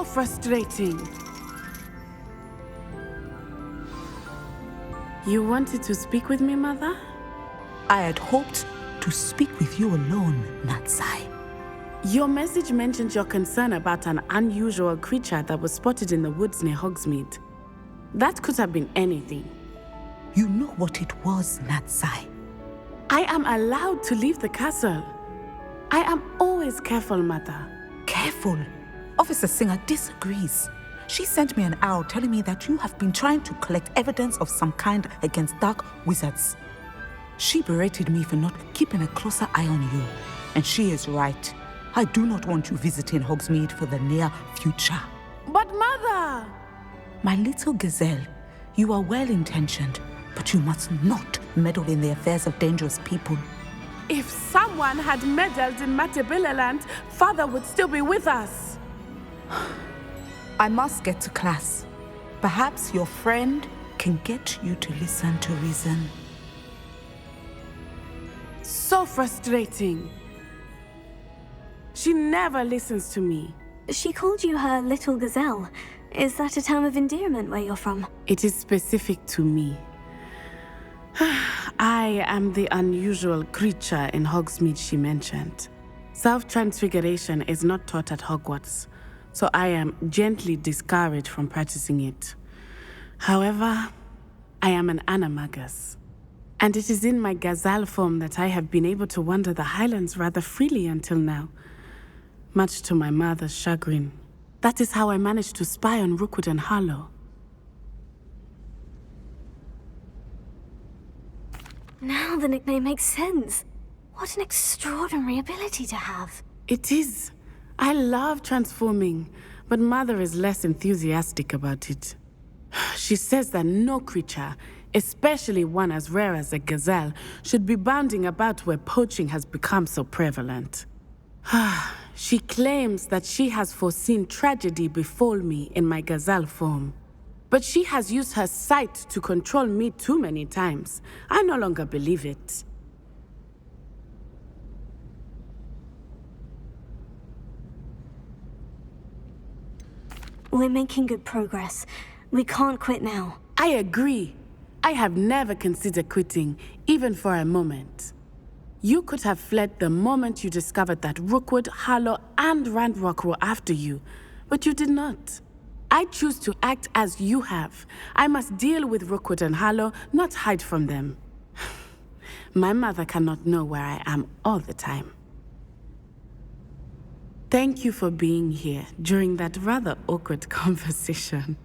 So frustrating. You wanted to speak with me, Mother? I had hoped to speak with you alone, Natsai. Your message mentioned your concern about an unusual creature that was spotted in the woods near Hogsmeade. That could have been anything. You know what it was, Natsai. I am allowed to leave the castle. I am always careful, Mother. Careful. Officer Singer disagrees. She sent me an owl telling me that you have been trying to collect evidence of some kind against dark wizards. She berated me for not keeping a closer eye on you. And she is right. I do not want you visiting Hogsmeade for the near future. But Mother! My little gazelle, you are well-intentioned, but you must not meddle in the affairs of dangerous people. If someone had meddled in Matabeleland, Father would still be with us. I must get to class. Perhaps your friend can get you to listen to reason. So frustrating. She never listens to me. She called you her little gazelle. Is that a term of endearment where you're from? It is specific to me. I am the unusual creature in Hogsmeade she mentioned. Self-transfiguration is not taught at Hogwarts, so I am gently discouraged from practicing it. However, I am an animagus, and it is in my gazelle form that I have been able to wander the Highlands rather freely until now, much to my mother's chagrin. That is how I managed to spy on Rookwood and Harlow. Now the nickname makes sense. What an extraordinary ability to have. It is. I love transforming, but Mother is less enthusiastic about it. She says that no creature, especially one as rare as a gazelle, should be bounding about where poaching has become so prevalent. She claims that she has foreseen tragedy befall me in my gazelle form. But she has used her sight to control me too many times. I no longer believe it. We're making good progress. We can't quit now. I agree. I have never considered quitting, even for a moment. You could have fled the moment you discovered that Rookwood, Harlow, and Randrock were after you, but you did not. I choose to act as you have. I must deal with Rookwood and Harlow, not hide from them. My mother cannot know where I am all the time. Thank you for being here during that rather awkward conversation.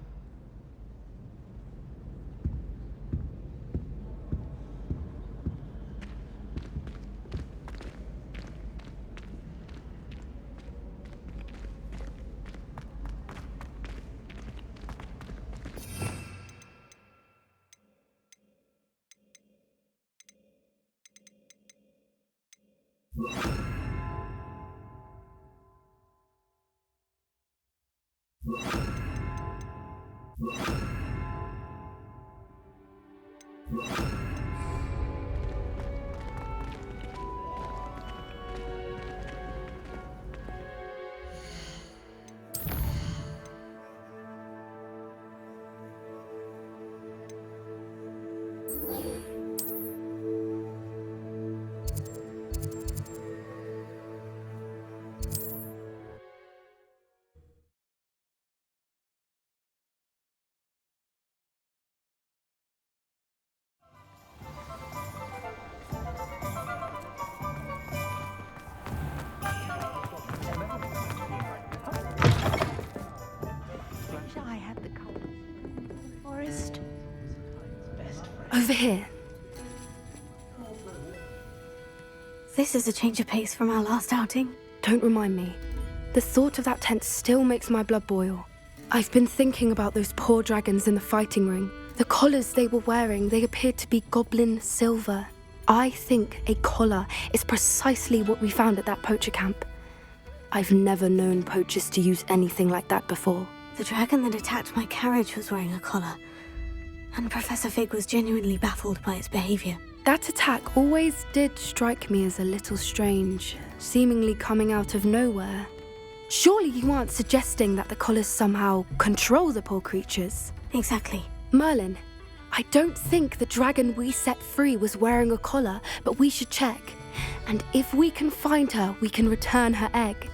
Over here. This is a change of pace from our last outing. Don't remind me. The thought of that tent still makes my blood boil. I've been thinking about those poor dragons in the fighting ring. The collars they were wearing, they appeared to be goblin silver. I think a collar is precisely what we found at that poacher camp. I've never known poachers to use anything like that before. The dragon that attacked my carriage was wearing a collar, and Professor Fig was genuinely baffled by its behavior. That attack always did strike me as a little strange, seemingly coming out of nowhere. Surely you aren't suggesting that the collars somehow control the poor creatures? Exactly. Merlin, I don't think the dragon we set free was wearing a collar, but we should check. And if we can find her, we can return her egg.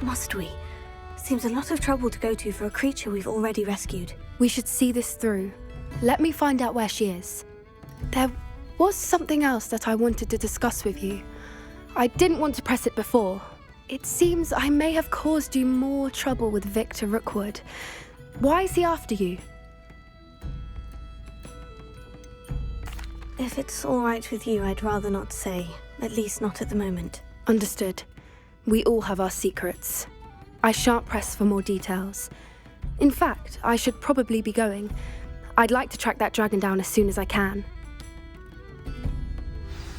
Must we? Seems a lot of trouble to go to for a creature we've already rescued. We should see this through. Let me find out where she is. There was something else that I wanted to discuss with you. I didn't want to press it before. It seems I may have caused you more trouble with Victor Rookwood. Why is he after you? If it's all right with you, I'd rather not say. At least not at the moment. Understood. We all have our secrets. I shan't press for more details. In fact, I should probably be going. I'd like to track that dragon down as soon as I can.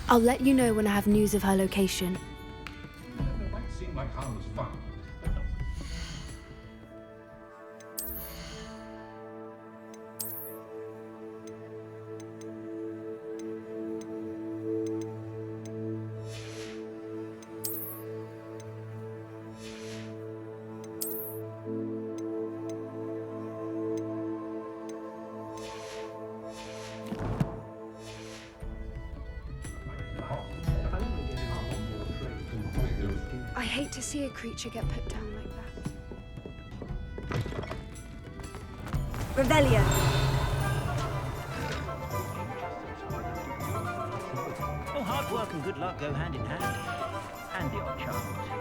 I'll let you know when I have news of her location. It might seem like harmless fun. I hate to see a creature get put down like that. Revelio! Oh, hard work and good luck go hand in hand. And the odd charm or two.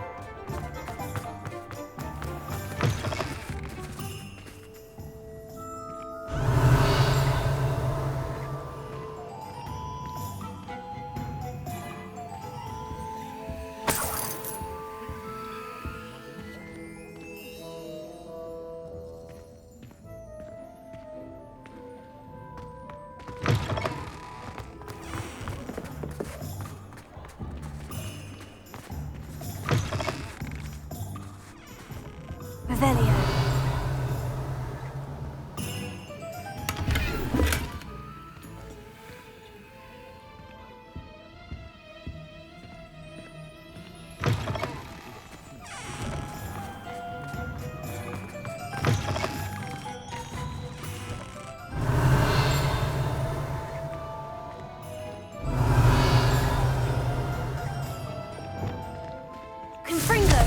Revelio! Confringo!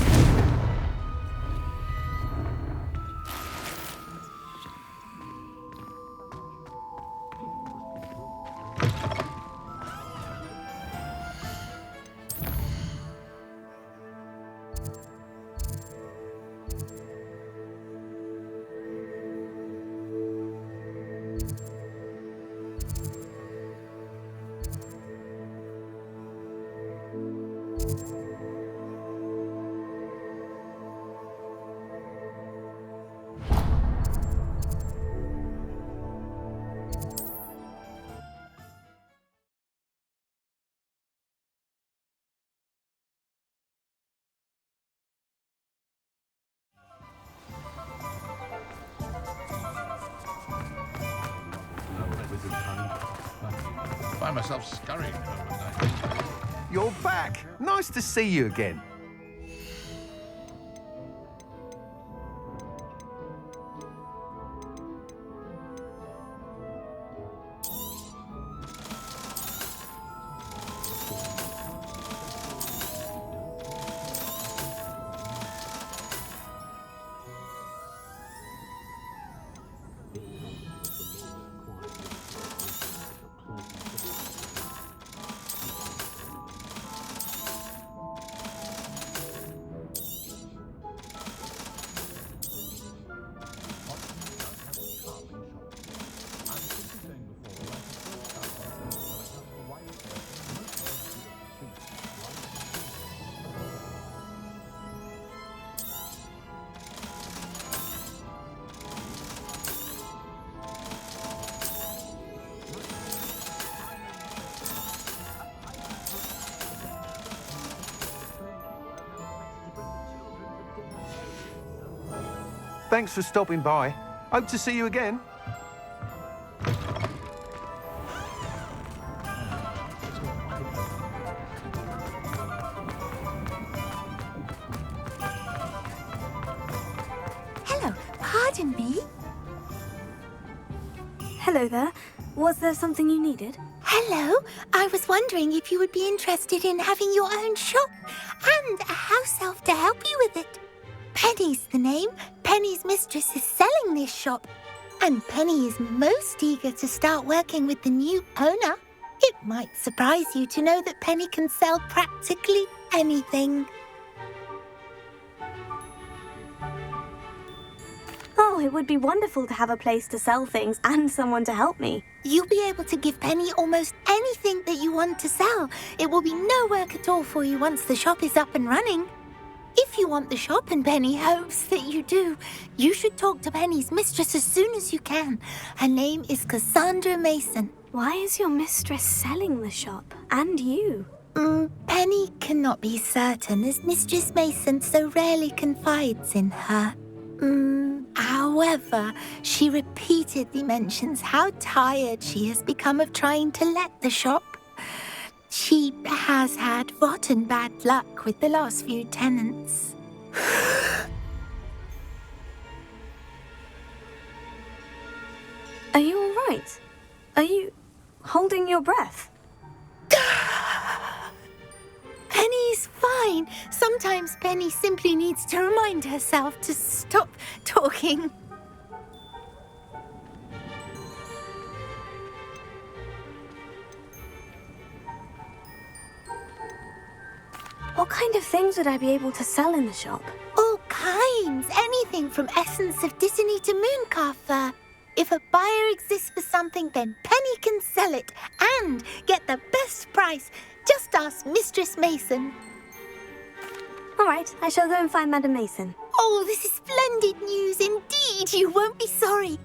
Find myself scurrying home at night. You're back. Nice to see you again. Thanks for stopping by. Hope to see you again. Pardon me? Hello there. Was there something you needed? Hello, I was wondering if you would be interested in having your own shop and a house elf to help you with it. Penny's the name. Penny's mistress is selling this shop, and Penny is most eager to start working with the new owner. It might surprise you to know that Penny can sell practically anything. Oh, it would be wonderful to have a place to sell things and someone to help me. You'll be able to give Penny almost anything that you want to sell. It will be no work at all for you once the shop is up and running. If you want the shop, and Penny hopes that you do, you should talk to Penny's mistress as soon as you can. Her name is Cassandra Mason. Why is your mistress selling the shop? And you? Penny cannot be certain, as Mistress Mason so rarely confides in her. However, she repeatedly mentions how tired she has become of trying to let the shop. She has had rotten bad luck with the last few tenants. Are you all right? Are you holding your breath? Penny's fine. Sometimes Penny simply needs to remind herself to stop talking. What kind of things would I be able to sell in the shop? All kinds. Anything from essence of Disney to mooncar fur. If a buyer exists for something, then Penny can sell it and get the best price. Just ask Mistress Mason. All right, I shall go and find Madam Mason. Oh, this is splendid news indeed. You won't be sorry.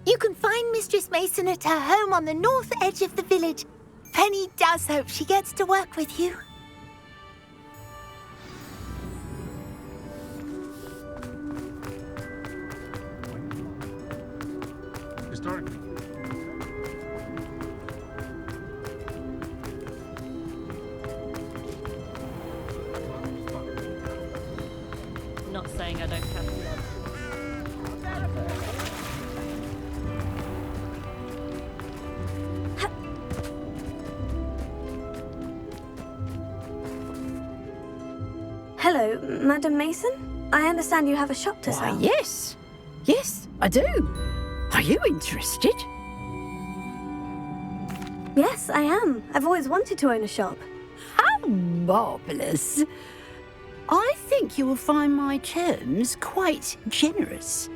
You can find Mistress Mason at her home on the north edge of the village. Penny does hope she gets to work with you. Historically. Not saying I don't have to. Hello, Madam Mason? I understand you have a shop to sell. Why, yes. Yes, I do. Are you interested? Yes, I am. I've always wanted to own a shop. How marvellous. I think you will find my terms quite generous.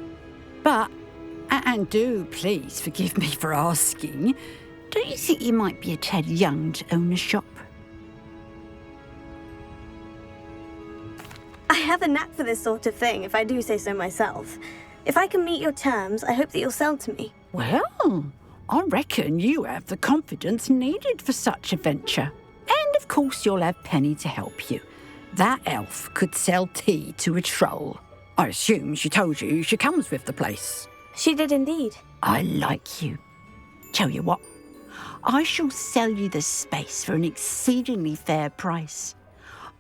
But, and do please forgive me for asking, don't you think you might be a tad young to own a shop? I have a knack for this sort of thing, if I do say so myself. If I can meet your terms, I hope that you'll sell to me. Well, I reckon you have the confidence needed for such a venture. And of course you'll have Penny to help you. That elf could sell tea to a troll. I assume she told you she comes with the place. She did indeed. I like you. Tell you what, I shall sell you the space for an exceedingly fair price.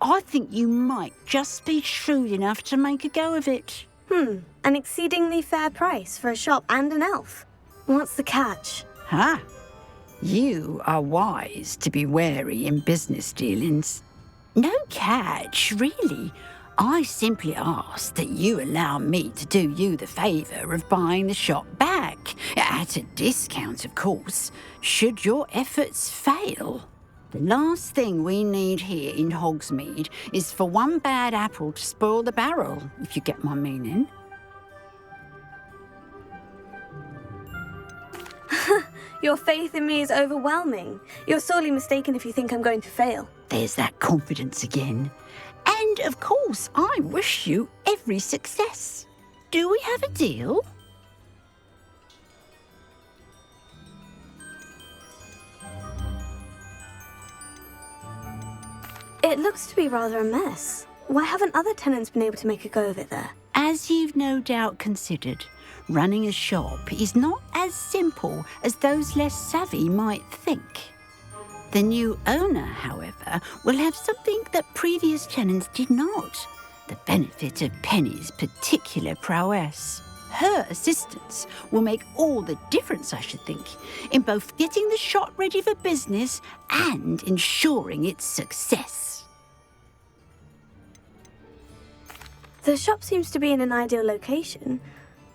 I think you might just be shrewd enough to make a go of it. An exceedingly fair price for a shop and an elf. What's the catch? Huh? You are wise to be wary in business dealings. No catch, really. I simply ask that you allow me to do you the favour of buying the shop back, at a discount, of course, should your efforts fail. The last thing we need here in Hogsmeade is for one bad apple to spoil the barrel, if you get my meaning. Your faith in me is overwhelming. You're sorely mistaken if you think I'm going to fail. There's that confidence again. And, of course, I wish you every success. Do we have a deal? It looks to be rather a mess. Why haven't other tenants been able to make a go of it there? As you've no doubt considered, running a shop is not as simple as those less savvy might think. The new owner, however, will have something that previous tenants did not. The benefit of Penny's particular prowess. her assistance will make all the difference, I should think, in both getting the shop ready for business and ensuring its success. The shop seems to be in an ideal location.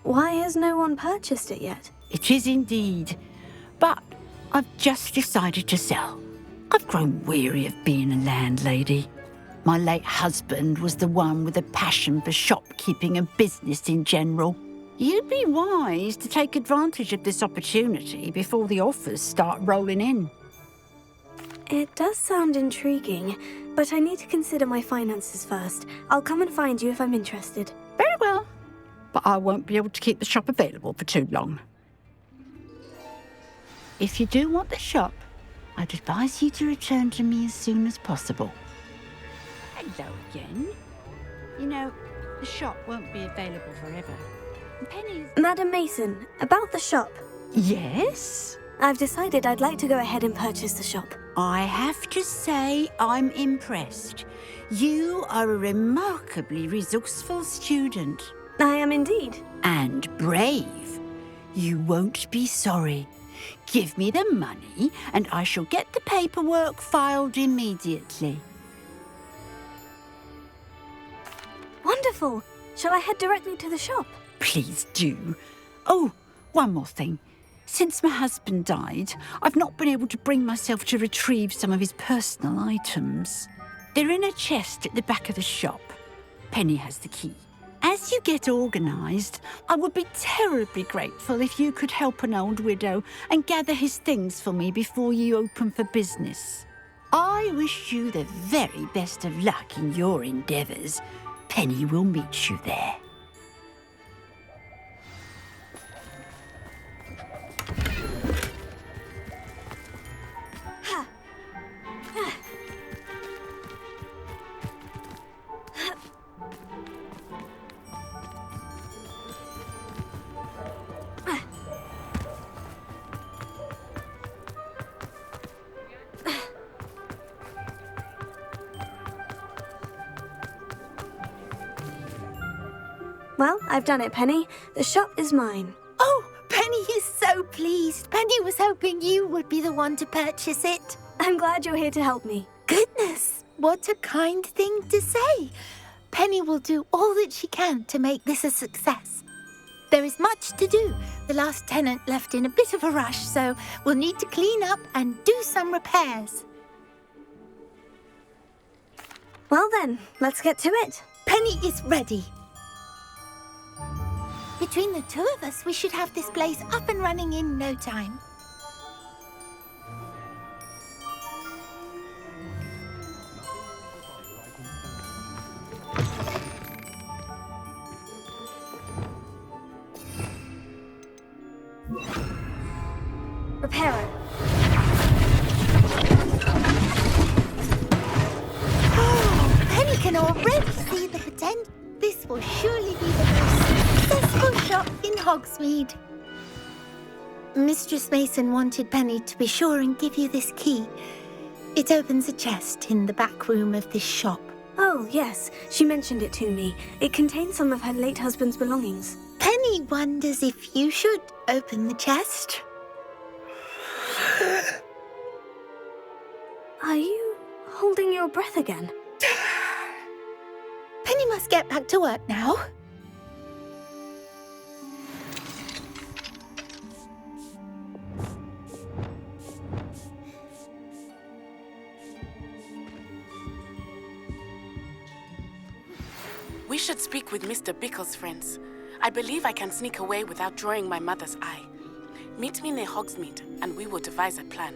Why has no one purchased it yet? It is indeed. But I've just decided to sell. I've grown weary of being a landlady. My late husband was the one with a passion for shopkeeping and business in general. You'd be wise to take advantage of this opportunity before the offers start rolling in. It does sound intriguing, but I need to consider my finances first. I'll come and find you if I'm interested. Very well. But I won't be able to keep the shop available for too long. If you do want the shop, I'd advise you to return to me as soon as possible. Hello again. You know, the shop won't be available forever. Penny's... Madam Mason, about the shop. Yes? I've decided I'd like to go ahead and purchase the shop. I have to say I'm impressed. You are a remarkably resourceful student. I am indeed. And brave. You won't be sorry. Give me the money and I shall get the paperwork filed immediately. Wonderful. Shall I head directly to the shop? Please do. Oh, one more thing. Since my husband died, I've not been able to bring myself to retrieve some of his personal items. They're in a chest at the back of the shop. Penny has the key. As you get organised, I would be terribly grateful if you could help an old widow and gather his things for me before you open for business. I wish you the very best of luck in your endeavours. Penny will meet you there. Well, I've done it, Penny. The shop is mine. Oh, Penny is so pleased. Penny was hoping you would be the one to purchase it. I'm glad you're here to help me. Goodness, what a kind thing to say. Penny will do all that she can to make this a success. There is much to do. The last tenant left in a bit of a rush, so we'll need to clean up and do some repairs. Well then, let's get to it. Penny is ready. Between the two of us, we should have this place up and running in no time. Repairer. Oh, Penny can already see the potential. This will surely be the most successful shop in Hogsmeade. Mistress Mason wanted Penny to be sure and give you this key. It opens a chest in the back room of this shop. Oh, yes. She mentioned it to me. It contains some of her late husband's belongings. Penny wonders if you should open the chest. Are you holding your breath again? Penny must get back to work now. We should speak with Mr. Bickle's friends. I believe I can sneak away without drawing my mother's eye. Meet me near Hogsmeade, and we will devise a plan.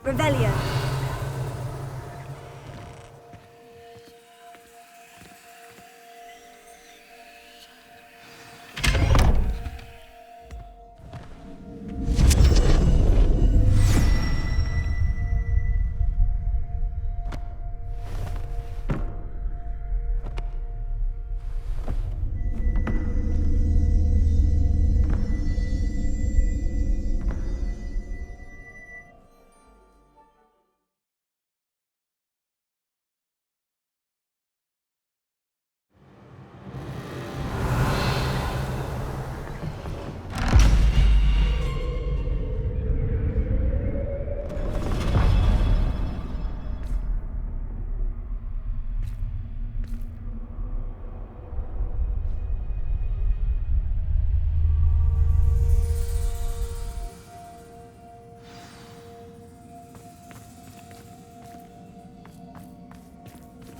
Revelio.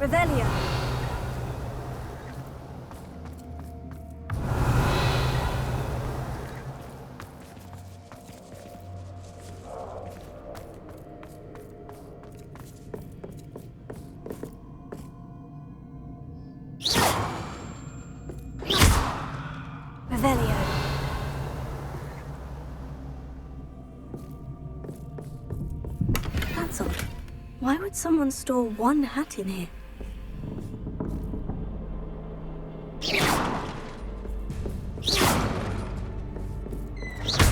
Revelio. Revelio. That's odd. Why would someone store one hat in here?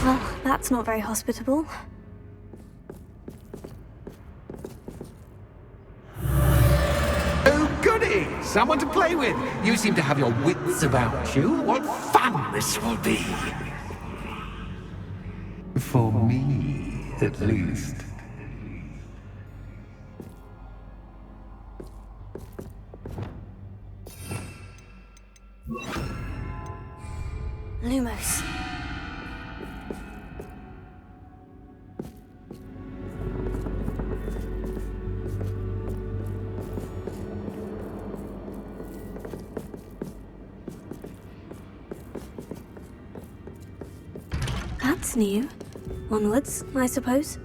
Well, that's not very hospitable. Oh, goody! Someone to play with. You seem to have your wits about you. What fun this will be. For me, at least. Lumos. That's new. Onwards, I suppose.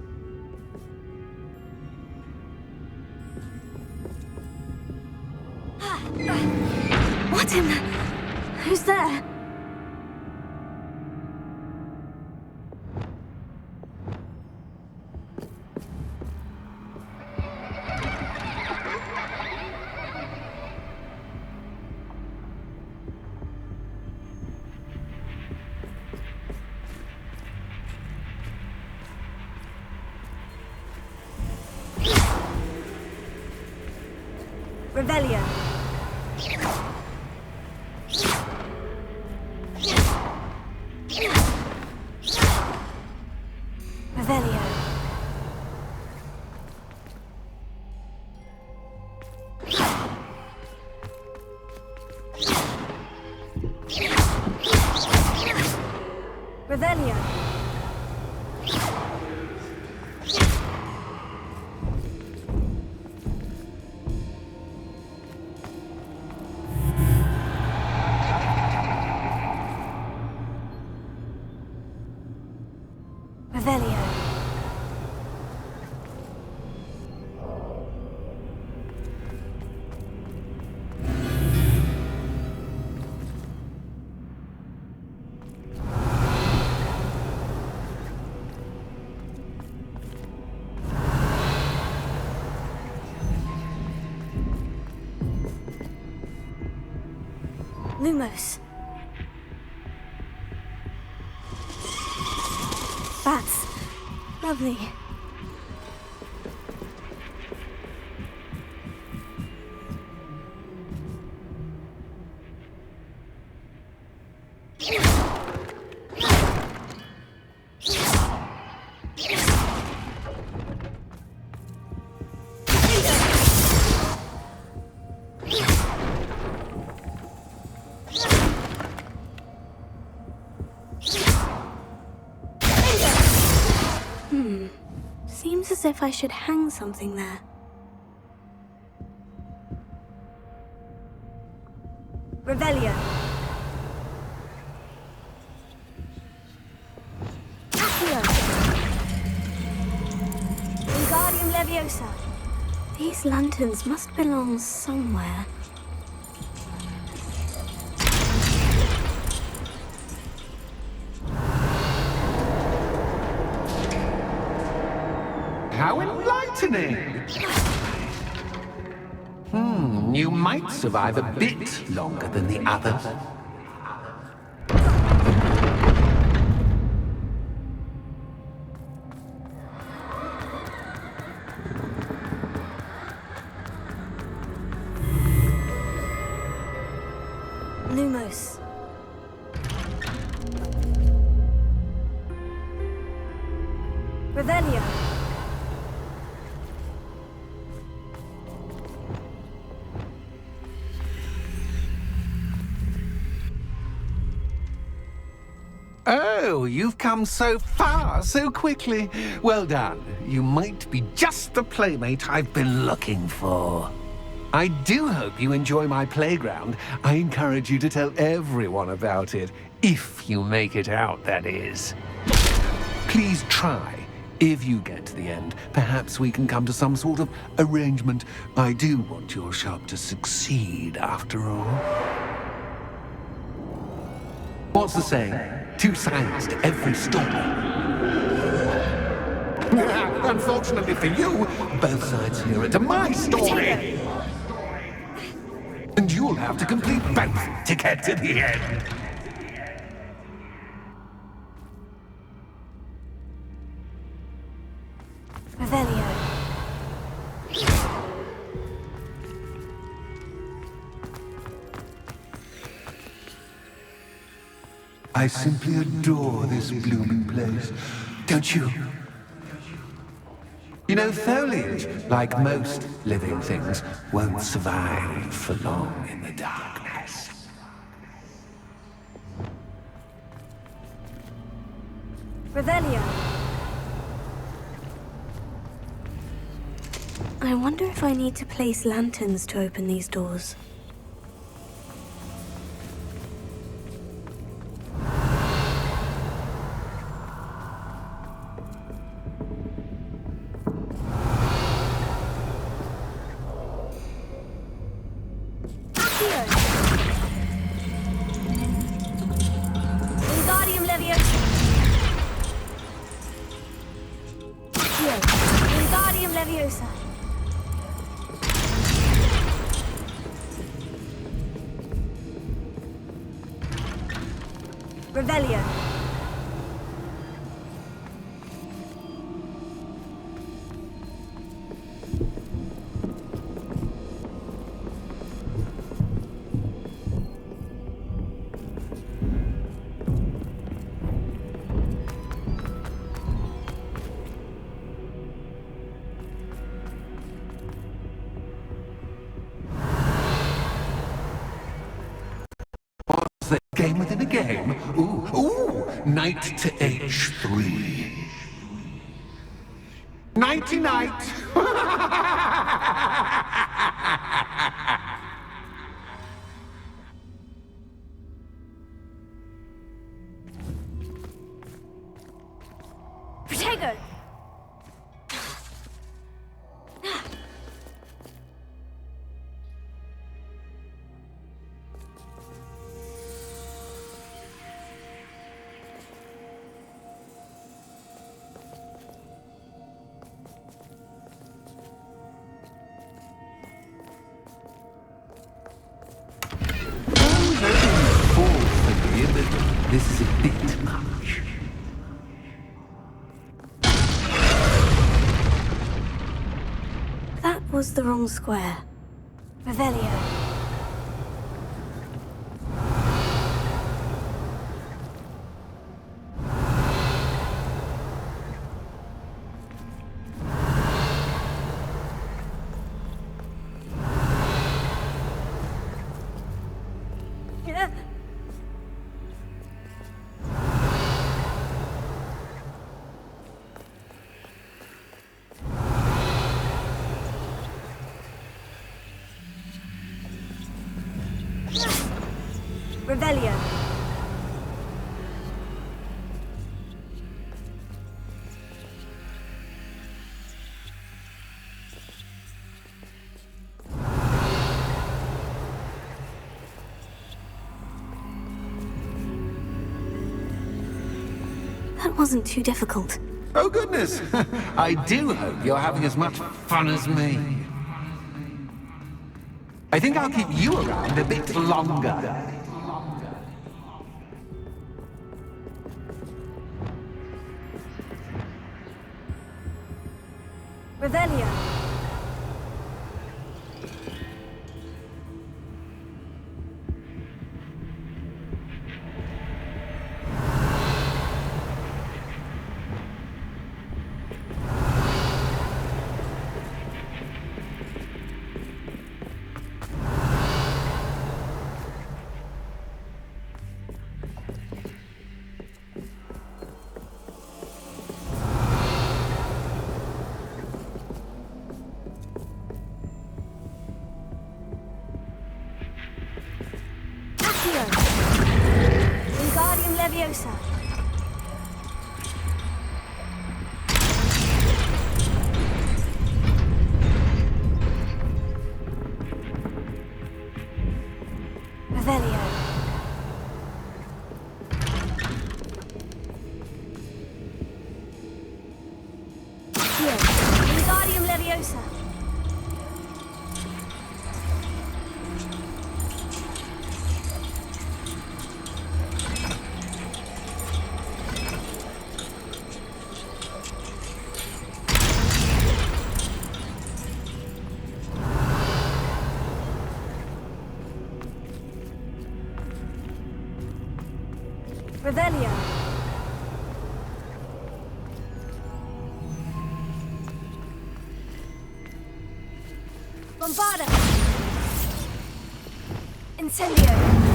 What in the... Who's there? Revelio. Revelio. Revelio. Revelio. Lumos. Bats. Lovely. Seems as if I should hang something there. Revelio. Accio. Wingardium Leviosa. These lanterns must belong somewhere. How enlightening! You might survive a bit longer than the others. Lumos. Revelio. Oh, you've come so far so quickly. Well done. You might be just the playmate I've been looking for. I do hope you enjoy my playground. I encourage you to tell everyone about it. If you make it out, that is. Please try. If you get to the end, perhaps we can come to some sort of arrangement. I do want your shop to succeed, after all. What's the saying? 2 sides to every story. Unfortunately for you, both sides hear it to my story. And you'll have to complete both to get to the end. Revelio. I simply adore this blooming place, don't you? You know, foliage, like most living things, won't survive for long in the darkness. Revelio. I wonder if I need to place lanterns to open these doors. Wingardium Leviosa. Wingardium Leviosa. Revelio. The game within a game? Ooh, knight to H3. Nighty-night! Protego! This is a bit much. That was the wrong square. Revelio. Revelio. That wasn't too difficult. Oh goodness! I do hope you're having as much fun as me. I think I'll keep you around a bit longer. Revelio. Leviosa. Revelio. Here. Wingardium Leviosa. Revelio. Bombarda. Incendio.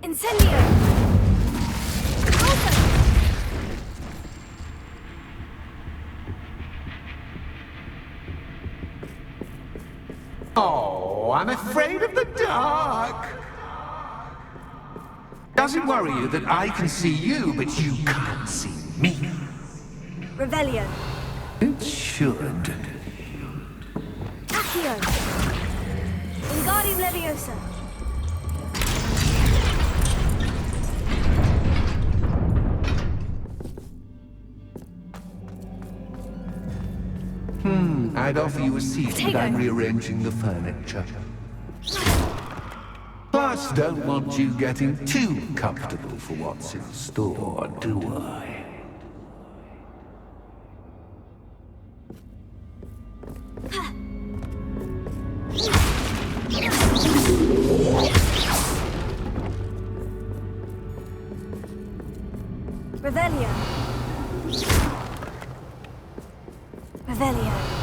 Incendio! Oh, I'm afraid of the dark. Does it worry you that I can see you, but you can't see me? Revelio. It should. Accio. Wingardium Leviosa. I'd offer you a seat, but I'm rearranging the furniture. Plus, don't want you getting too comfortable for what's in store, do I? Revelio. Revelio.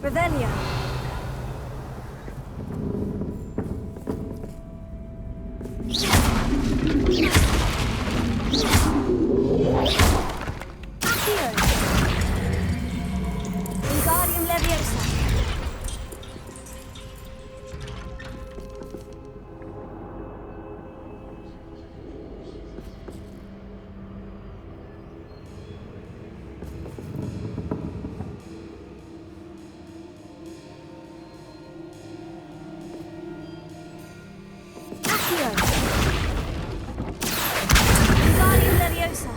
Revelio. Accio. Wingardium Leviosa. Accio. Wingardium Leviosa.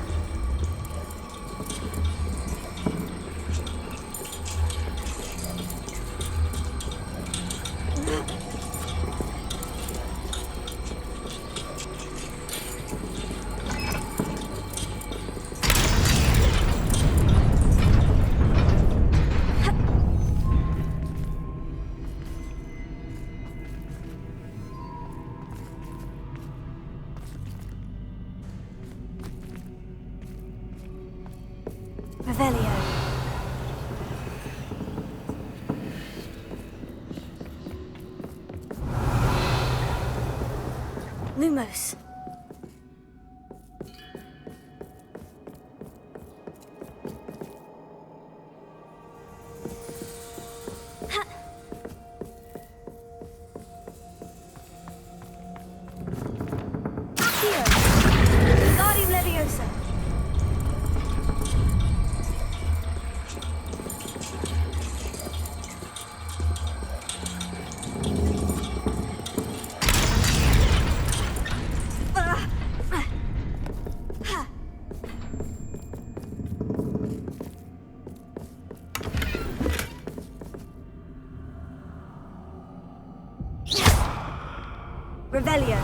Revelio. Lumos. Revelio.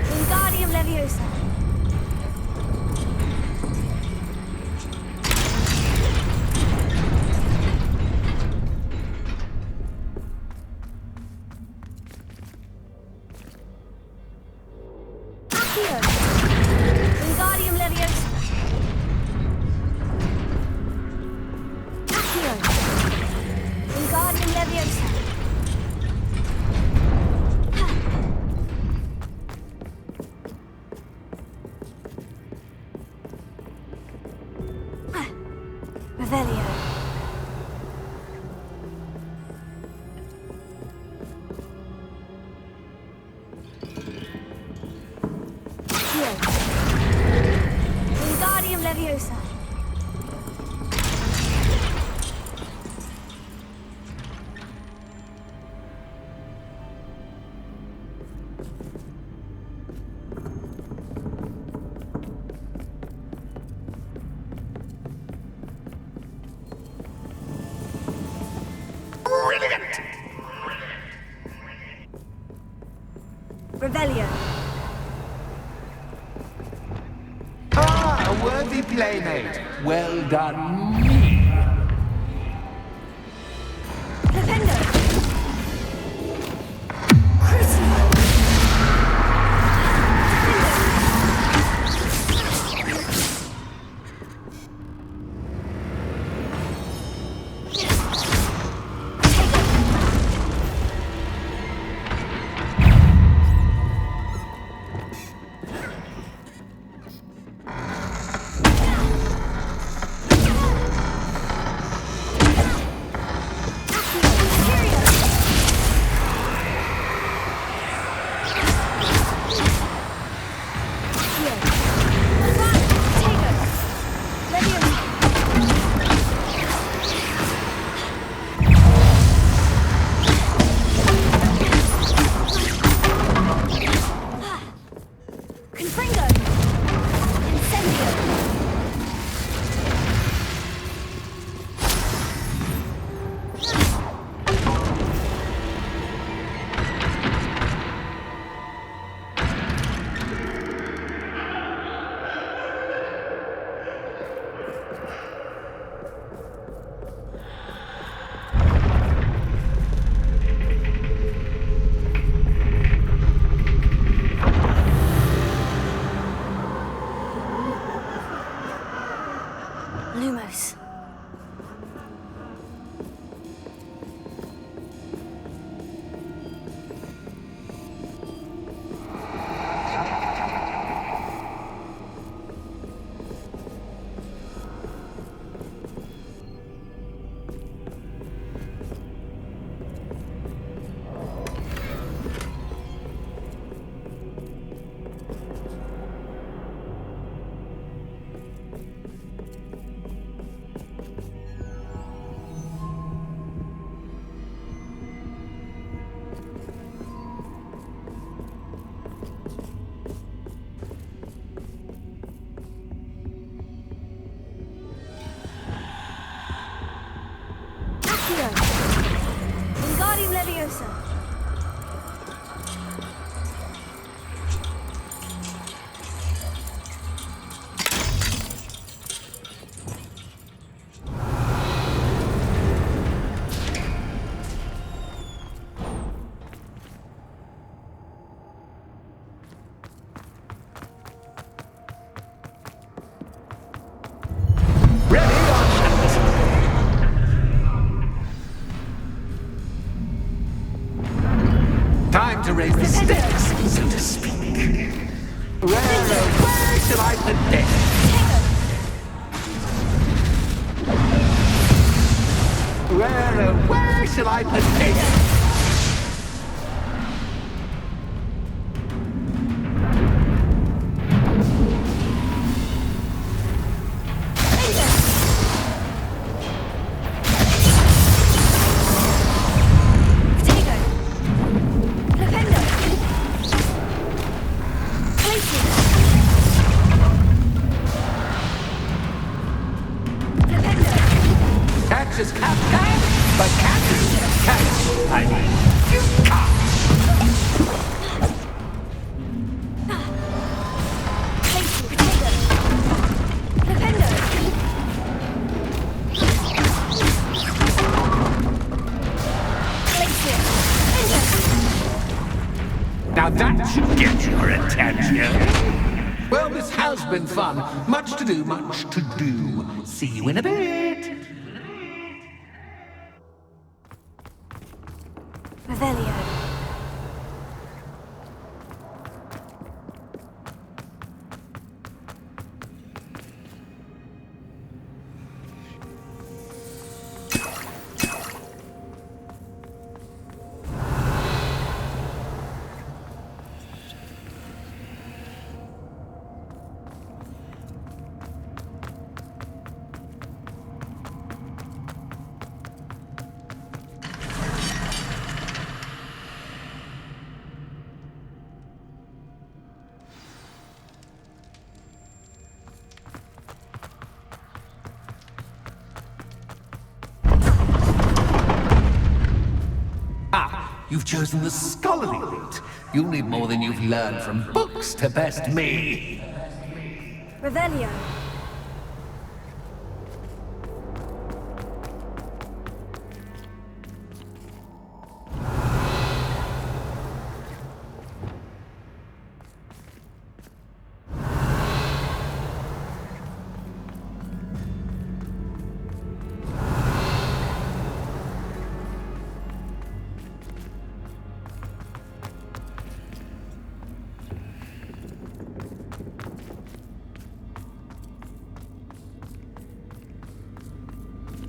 Wingardium Leviosa. Accio. Wingardium Leviosa. Accio. Wingardium Leviosa. Revelio. Accio. Wingardium Leviosa. Revelio. Ah, a worthy playmate. Well done, me. Defendo. Lumos. Wingardium Leviosa. Time to raise the stakes, so to speak. Where shall I put this? Where shall I put this? you? Well, this has been fun. Much to do, much to do. See you in a bit. Revelio. You've chosen the scholarly route. You'll need more than you've learned from books to best me. Revelio.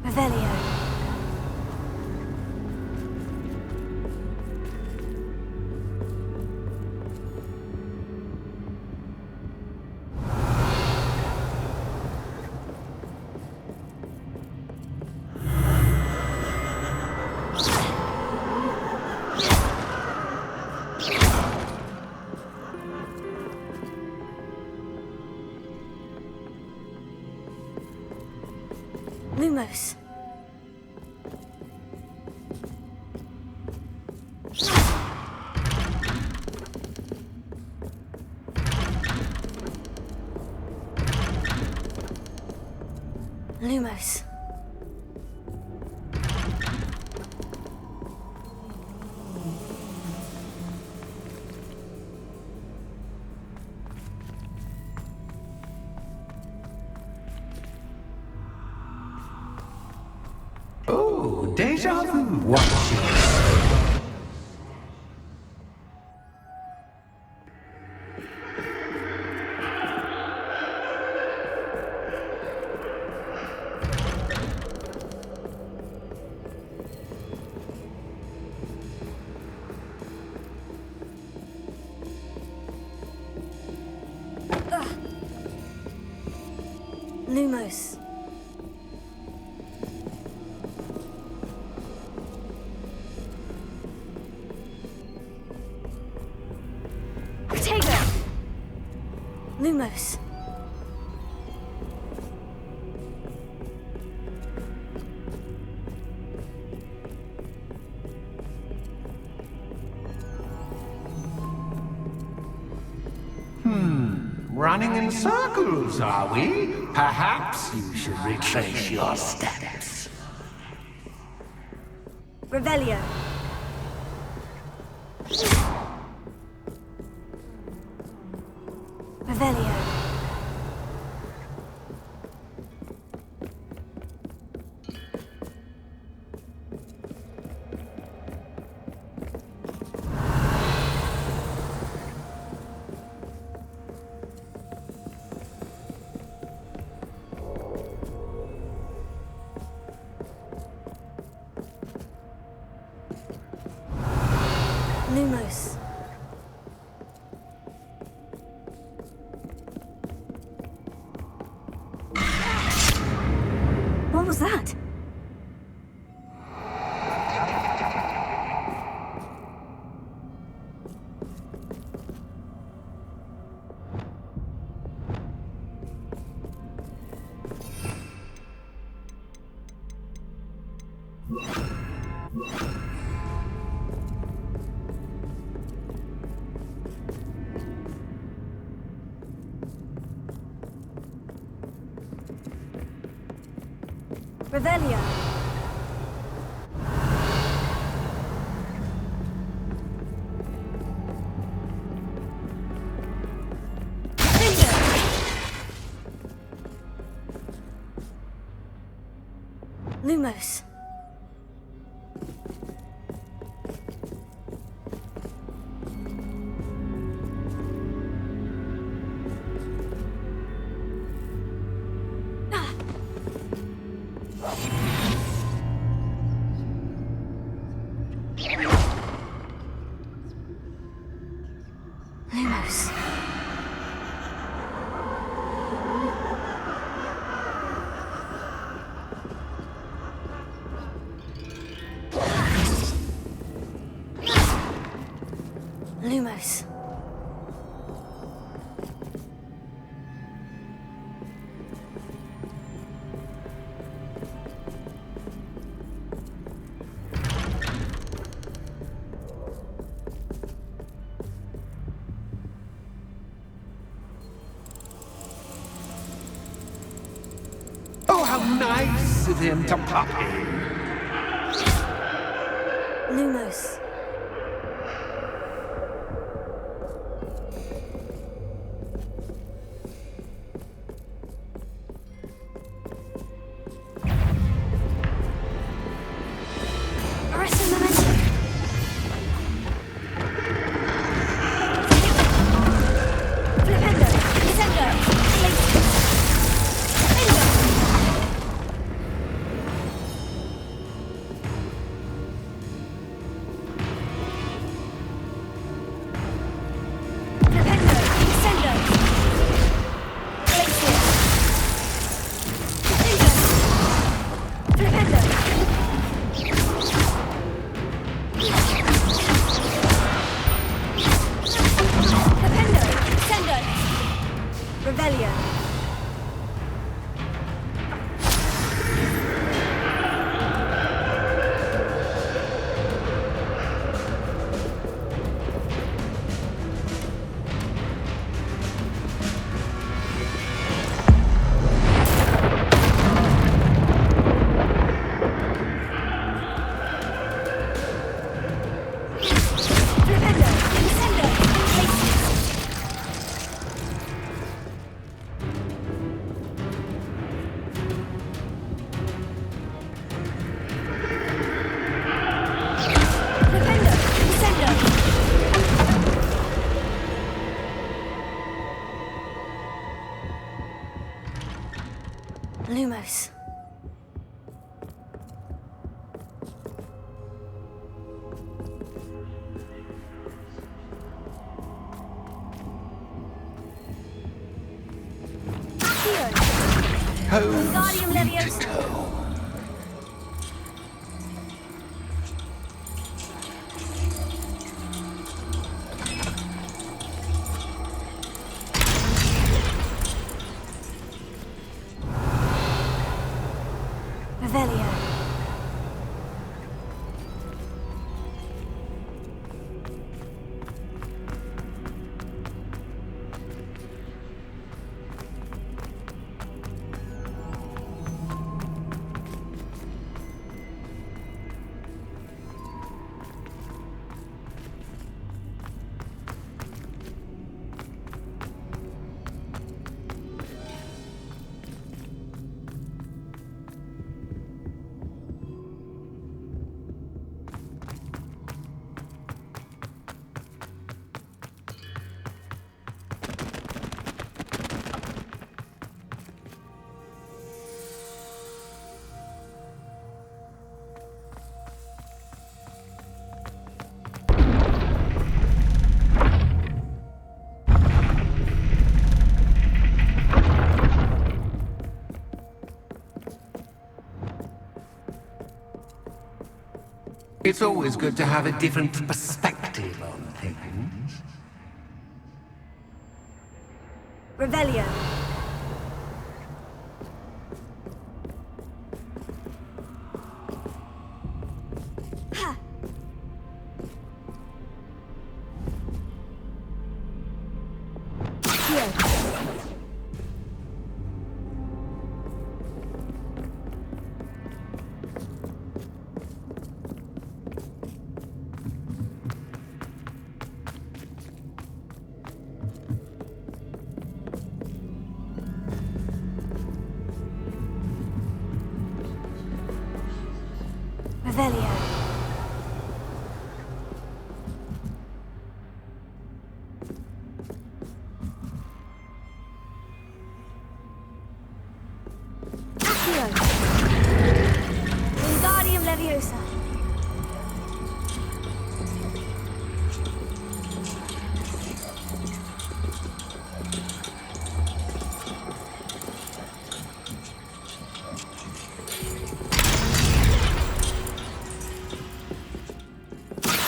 Revelio. Lumos. Lumos. Oh, deja vu. Watch it. Lumos. Lumos. Running in circles, are we? Perhaps you should retrace your steps. Revelio. Revelio. Lumos. What was that? Revelio. Lumos. Lumos. Lumos. Oh, how nice of him to pop in. Lumos. Arrested momentum. Flipendo. Descendo. Revelio. Lumos. Home Wingardium sweet Leviosa. home. Revelio. It's always good to have a different perspective on things. Revelio. Ha. Here. Revelio. Accio. Wingardium Leviosa.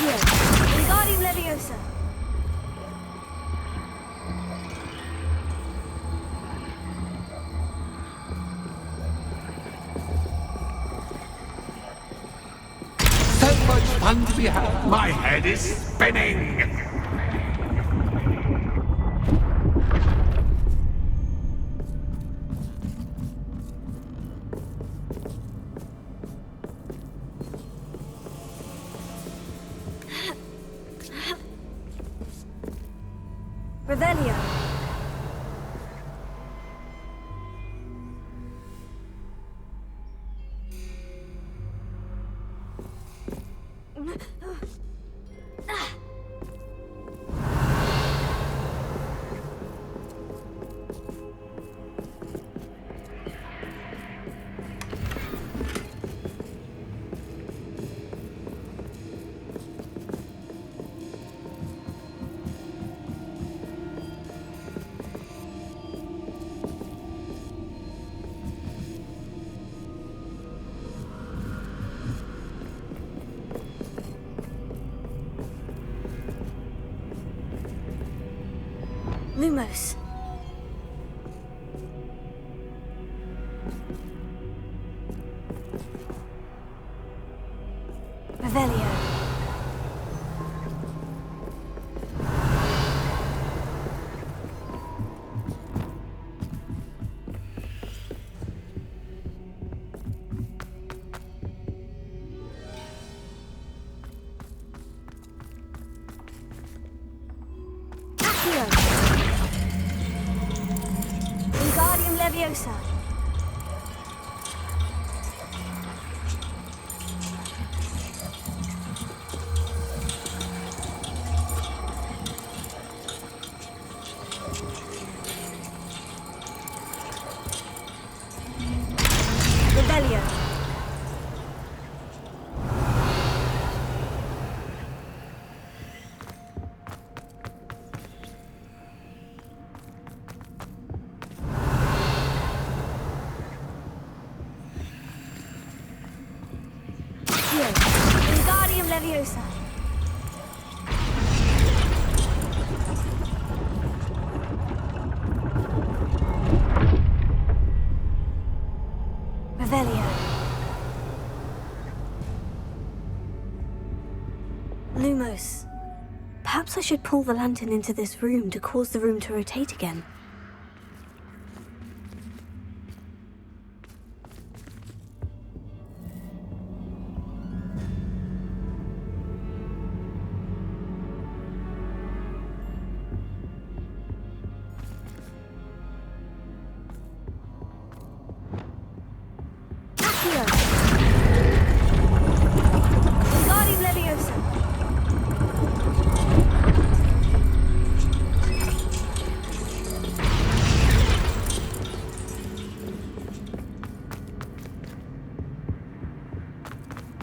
Wingardium Leviosa. So much fun to be had. My head is spinning. Revelio. Lumos. Revelio. Accio. Wingardium Leviosa. Revelio. Wingardium Leviosa. Revelio. Lumos. Perhaps I should pull the lantern into this room to cause the room to rotate again. Accio. Wingardium Leviosa.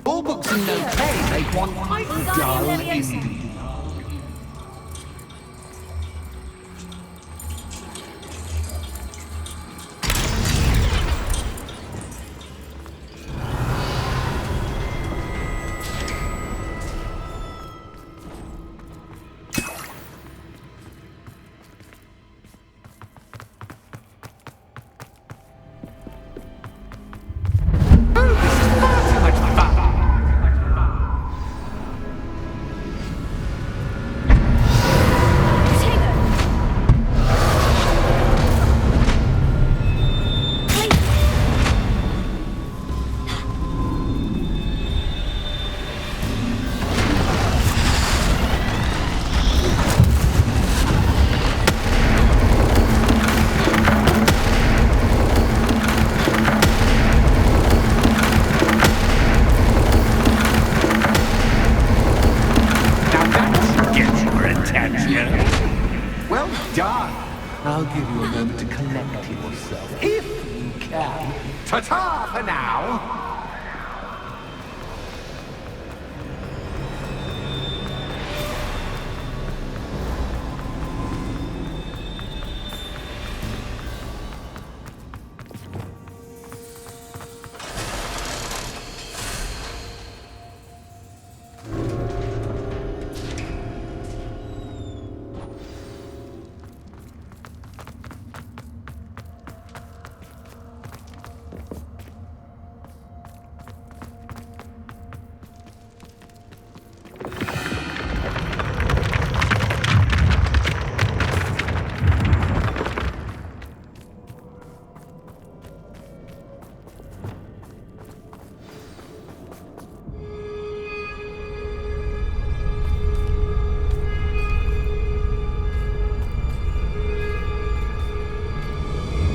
All books and no pay make one quite dull indeed. Oh, this is far too much fun. give you a moment to collect yourself, if you can. Ta-ta for now!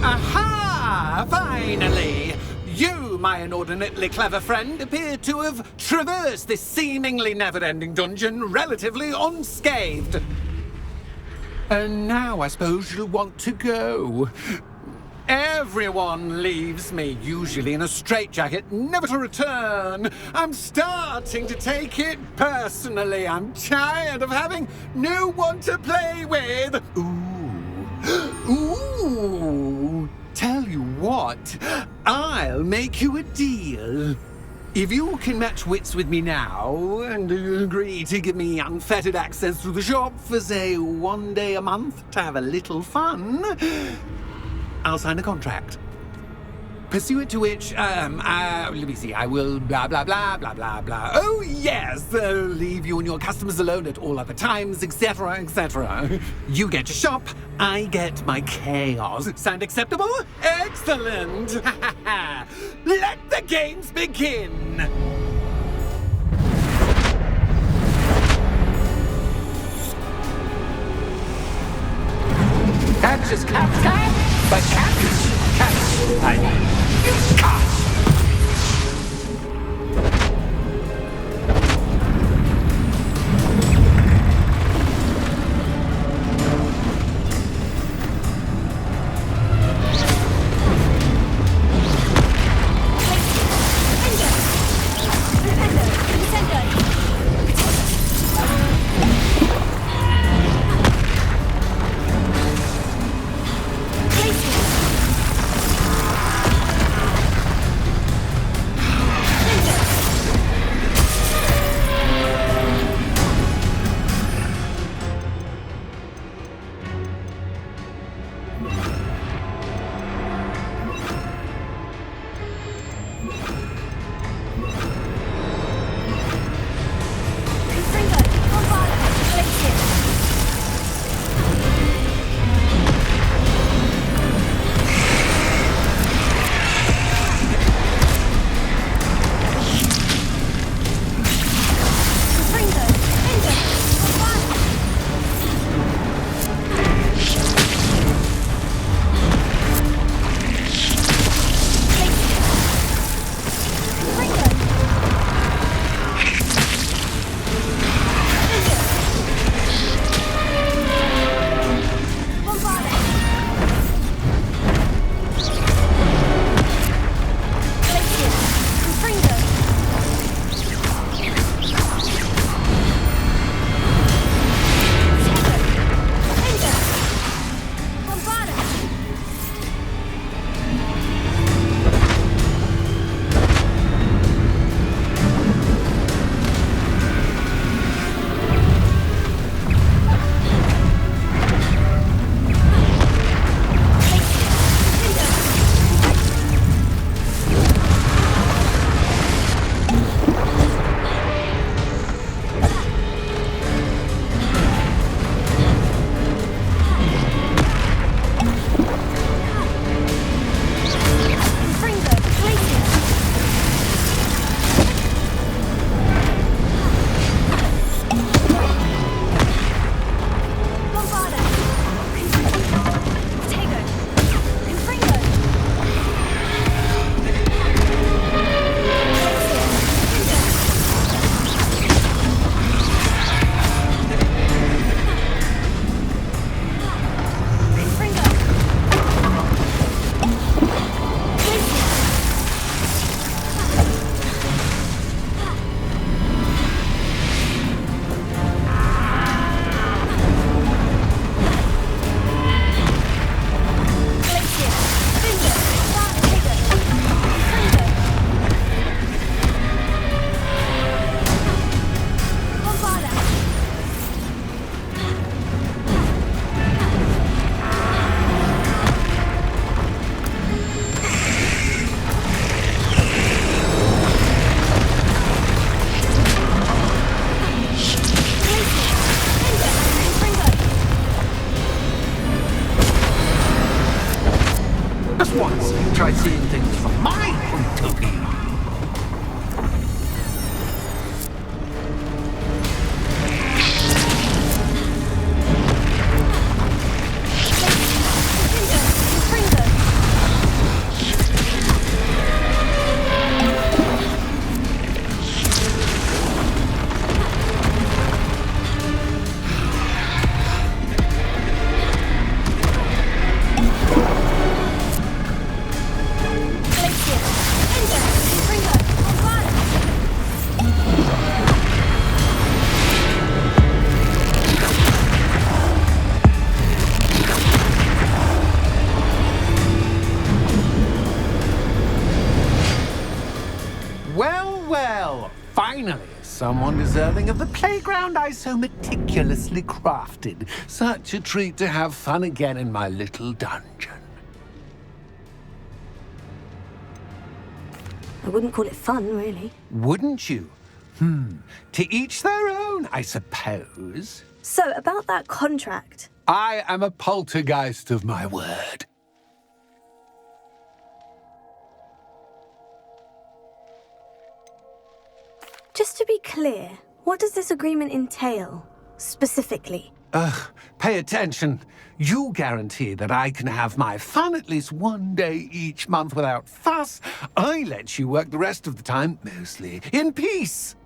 Aha! Finally! You, my inordinately clever friend, appear to have traversed this seemingly never-ending dungeon relatively unscathed. And now I suppose you'll want to go. Everyone leaves me, usually in a straitjacket, never to return. I'm starting to take it personally. I'm tired of having no one to play with. Ooh, tell you what, I'll make you a deal. If you can match wits with me now and agree to give me unfettered access to the shop for, say, 1 day a month to have a little fun, I'll sign a contract. Pursuant to which, let me see, I will blah, blah, blah, blah, blah, blah. Oh, yes, leave you and your customers alone at all other times, etc., etc. You get your shop, I get my chaos. Sound acceptable? Excellent! Let the games begin! Catch is cat, but catch is catch. I mean, you catch. just once try seeing things from my point of view. Finally, someone deserving of the playground I so meticulously crafted. Such a treat to have fun again in my little dungeon. I wouldn't call it fun, really. Wouldn't you? To each their own, I suppose. So, about that contract. I am a poltergeist of my word. Just to be clear, what does this agreement entail, specifically? Pay attention. You guarantee that I can have my fun at least one day each month without fuss. I let you work the rest of the time, mostly in peace.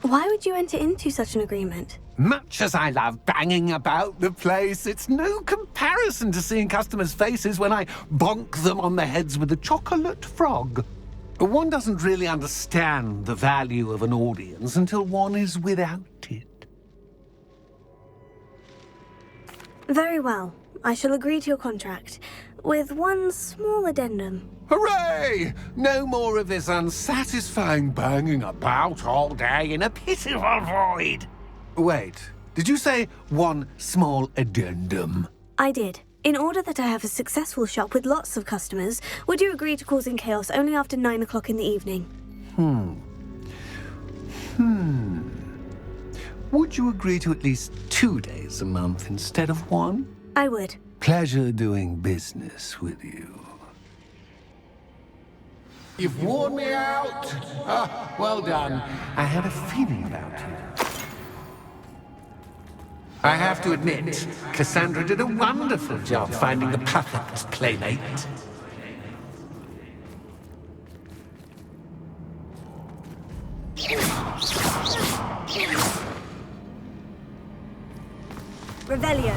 Why would you enter into such an agreement? Much as I love banging about the place, it's no comparison to seeing customers' faces when I bonk them on the heads with a chocolate frog. One doesn't really understand the value of an audience until one is without it. Very well. I shall agree to your contract, with one small addendum. Hooray! No more of this unsatisfying banging about all day in a pitiful void. Wait, did you say one small addendum? I did. In order that I have a successful shop with lots of customers, would you agree to causing chaos only after 9 o'clock in the evening? Would you agree to at least 2 days a month instead of one? I would. Pleasure doing business with you. You've worn me out. Well done. I had a feeling about you. I have to admit, Cassandra did a wonderful job finding the perfect playmate. Revelio.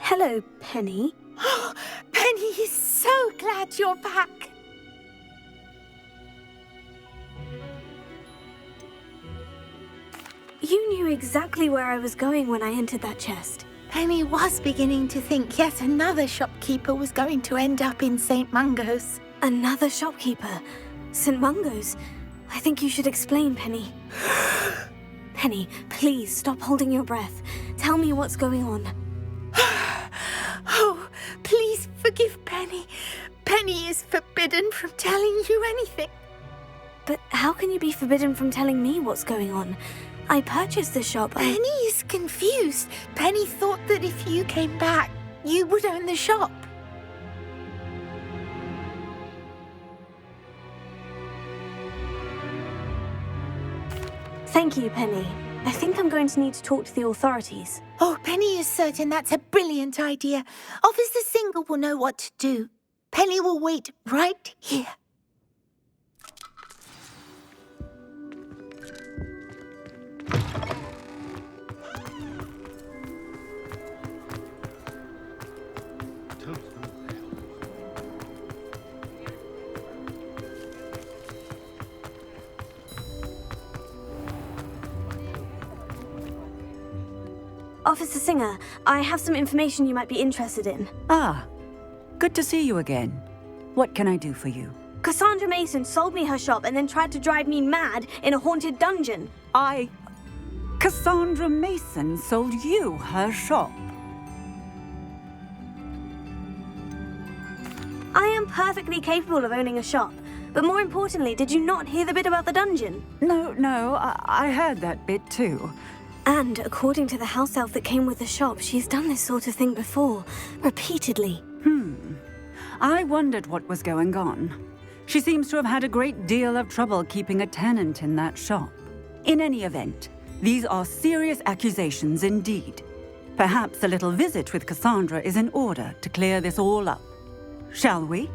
Hello, Penny. Penny is so glad you're back. You knew exactly where I was going when I entered that chest. Penny was beginning to think yet another shopkeeper was going to end up in St. Mungo's. Another shopkeeper? St. Mungo's? I think you should explain, Penny. Penny, please stop holding your breath. Tell me what's going on. Oh, please forgive Penny. Penny is forbidden from telling you anything. But how can you be forbidden from telling me what's going on? I purchased the shop. Penny is confused. Penny thought that if you came back, you would own the shop. Thank you, Penny. I think I'm going to need to talk to the authorities. Oh, Penny is certain that's a brilliant idea. Officer Singer will know what to do. Penny will wait right here. Officer Singer, I have some information you might be interested in. Ah, good to see you again. What can I do for you? Cassandra Mason sold me her shop and then tried to drive me mad in a haunted dungeon. Cassandra Mason sold you her shop. I am perfectly capable of owning a shop. But more importantly, did you not hear the bit about the dungeon? No, I heard that bit too. And according to the house elf that came with the shop, she's done this sort of thing before, repeatedly. I wondered what was going on. She seems to have had a great deal of trouble keeping a tenant in that shop. In any event, these are serious accusations indeed. Perhaps a little visit with Cassandra is in order to clear this all up. Shall we?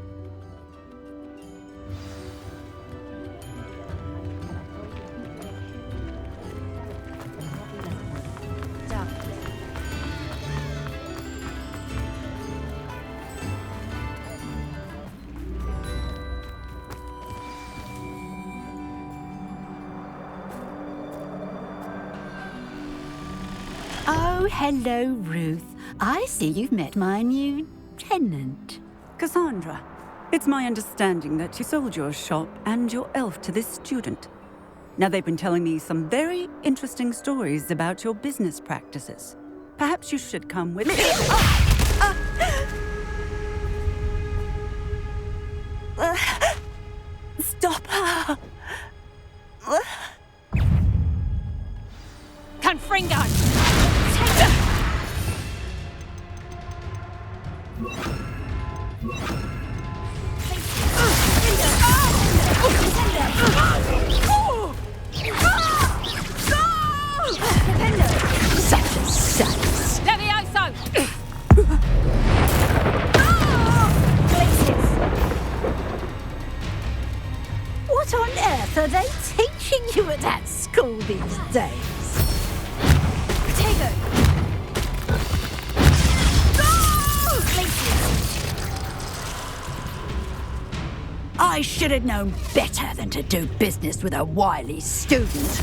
Oh, hello, Ruth. I see you've met my new tenant. Cassandra, it's my understanding that you sold your shop and your elf to this student. Now, they've been telling me some very interesting stories about your business practices. Perhaps you should come with me. Stop her! Confringo! Such a sadist. Levioso! What on earth are they teaching you at that school these days? Potato! I should have known better than to do business with a wily student.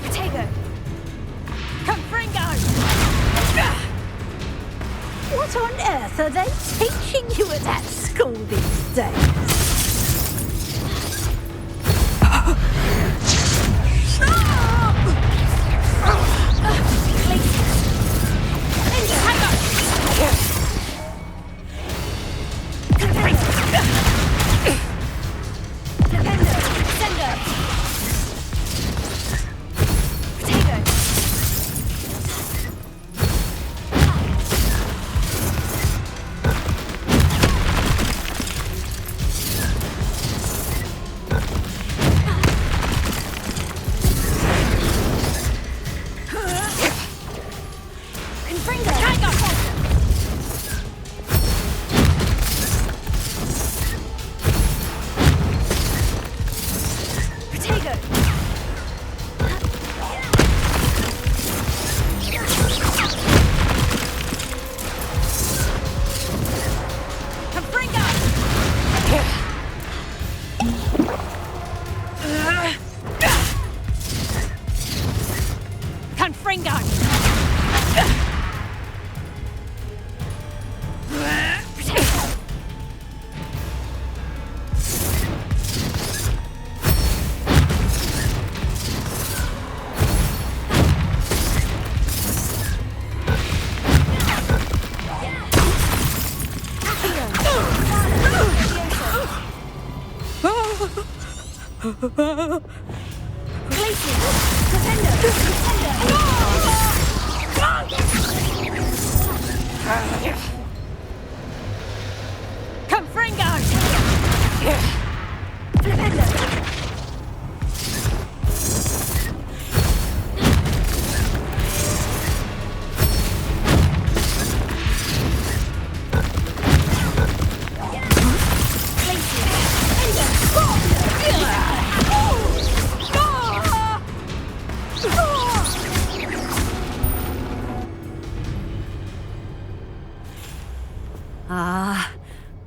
Potato! Confringo! What on earth are they teaching you at that school these days?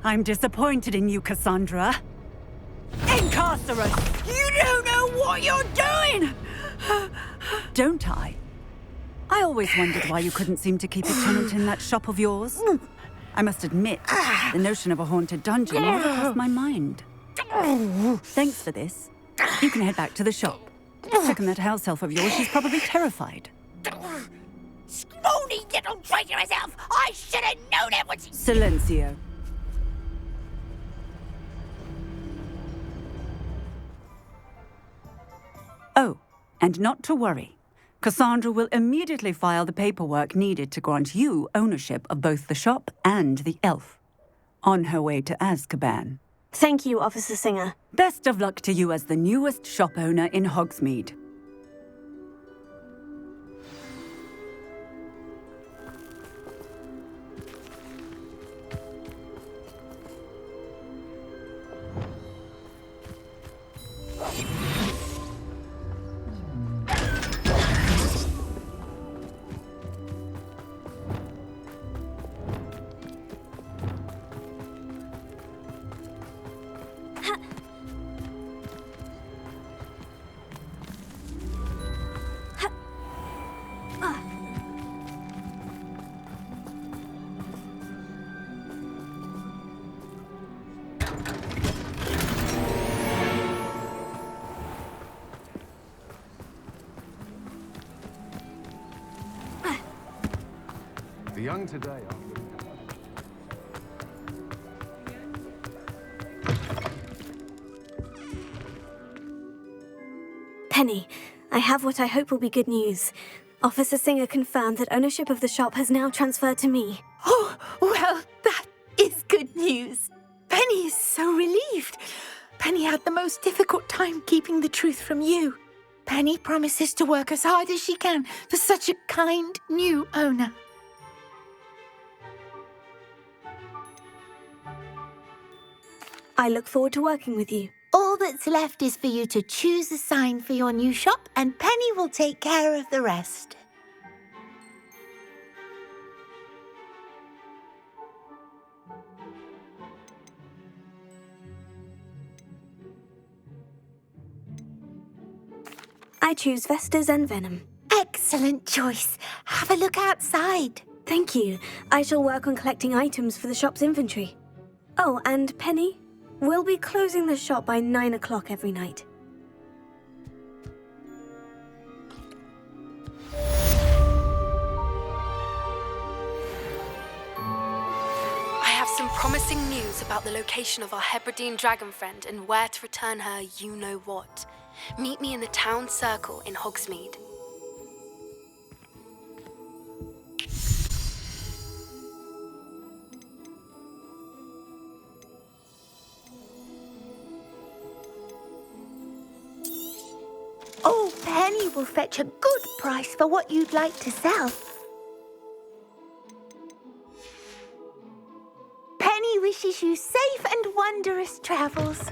I'm disappointed in you, Cassandra. Incarcerate! You don't know what you're doing! Don't I? I always wondered why you couldn't seem to keep a tenant in that shop of yours. I must admit, the notion of a haunted dungeon never crossed my mind. Thanks for this. You can head back to the shop. Check on that house elf of yours, she's probably terrified. Scrawny little traitor herself! I should have known it was... Silencio. Oh, and not to worry. Cassandra will immediately file the paperwork needed to grant you ownership of both the shop and the elf. On her way to Azkaban. Thank you, Officer Singer. Best of luck to you as the newest shop owner in Hogsmeade. The young today are... Penny, I have what I hope will be good news. Officer Singer confirmed that ownership of the shop has now transferred to me. Oh, well, that is good news. Penny is so relieved. Penny had the most difficult time keeping the truth from you. Penny promises to work as hard as she can for such a kind new owner. I look forward to working with you. All that's left is for you to choose a sign for your new shop, and Penny will take care of the rest. I choose Vestas and Venom. Excellent choice. Have a look outside. Thank you. I shall work on collecting items for the shop's inventory. Oh, and Penny, we'll be closing the shop by 9 o'clock every night. I have some promising news about the location of our Hebridean dragon friend and where to return her you-know-what. Meet me in the town circle in Hogsmeade. Oh, Penny will fetch a good price for what you'd like to sell. Penny wishes you safe and wondrous travels.